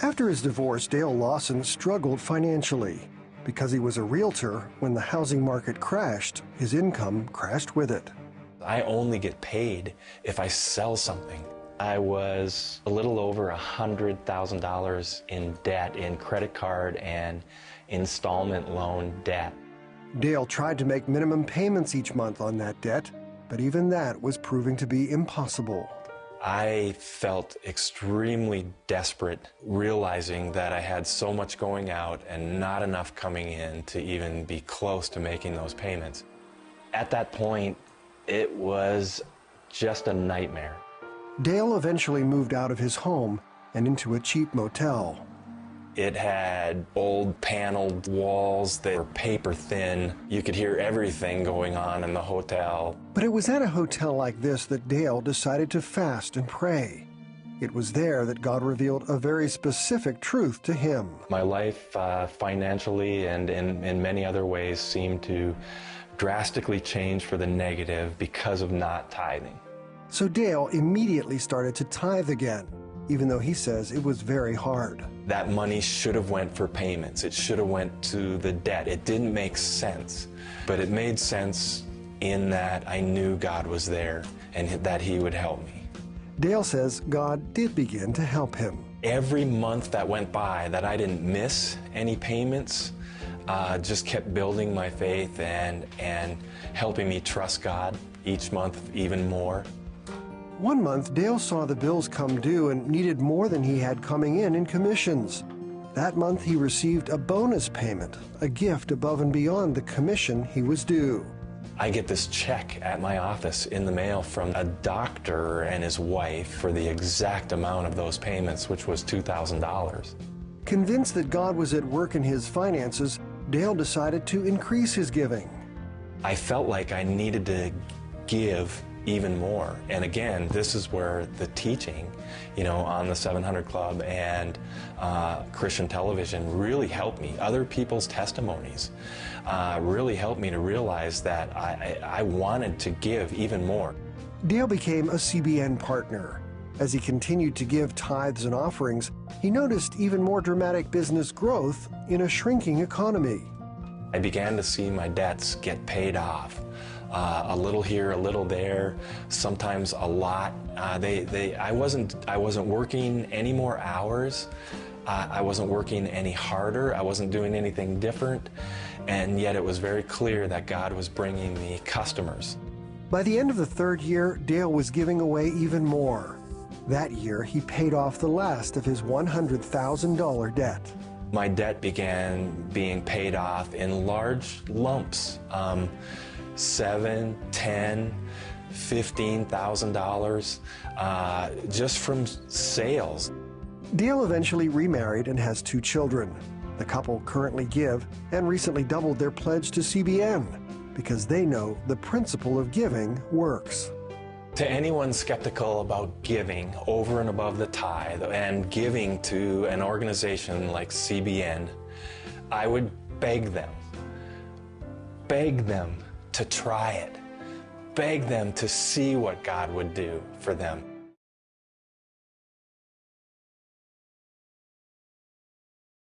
After his divorce, Dale Lawson struggled financially. Because he was a realtor, when the housing market crashed, his income crashed with it. I only get paid if I sell something. I was a little over $100,000 in debt, in credit card and installment loan debt. Dale tried to make minimum payments each month on that debt, but even that was proving to be impossible. I felt extremely desperate, realizing that I had so much going out and not enough coming in to even be close to making those payments. At that point, it was just a nightmare. Dale eventually moved out of his home and into a cheap motel. It had old paneled walls that were paper thin. You could hear everything going on in the hotel. But it was at a hotel like this that Dale decided to fast and pray. It was there that God revealed a very specific truth to him. My life financially and in many other ways seemed to drastically change for the negative because of not tithing. So Dale immediately started to tithe again, even though he says it was very hard. That money should have went for payments. It should have went to the debt. It didn't make sense, but it made sense in that I knew God was there and that He would help me. Dale says God did begin to help him. Every month that went by that I didn't miss any payments just kept building my faith and helping me trust God each month even more. One month, Dale saw the bills come due and needed more than he had coming in commissions. That month, he received a bonus payment, a gift above and beyond the commission he was due. I get this check at my office in the mail from a doctor and his wife for the exact amount of those payments, which was $2,000. Convinced that God was at work in his finances, Dale decided to increase his giving. I felt like I needed to give even more. And again, this is where the teaching, on the 700 Club and Christian television really helped me. Other people's testimonies really helped me to realize that I wanted to give even more. Dale became a CBN partner. As he continued to give tithes and offerings, he noticed even more dramatic business growth in a shrinking economy. I began to see my debts get paid off. A little here, a little there, sometimes a lot. I wasn't working any more hours. I wasn't working any harder. I wasn't doing anything different. And yet it was very clear that God was bringing me customers. By the end of the third year, Dale was giving away even more. That year, he paid off the last of his $100,000 debt. My debt began being paid off in large lumps. $7,000, $10,000, $15,000 just from sales. Dale eventually remarried and has 2 children. The couple currently give and recently doubled their pledge to CBN because they know the principle of giving works. To anyone skeptical about giving over and above the tithe and giving to an organization like CBN, I would beg them to try it. Beg them to see what God would do for them.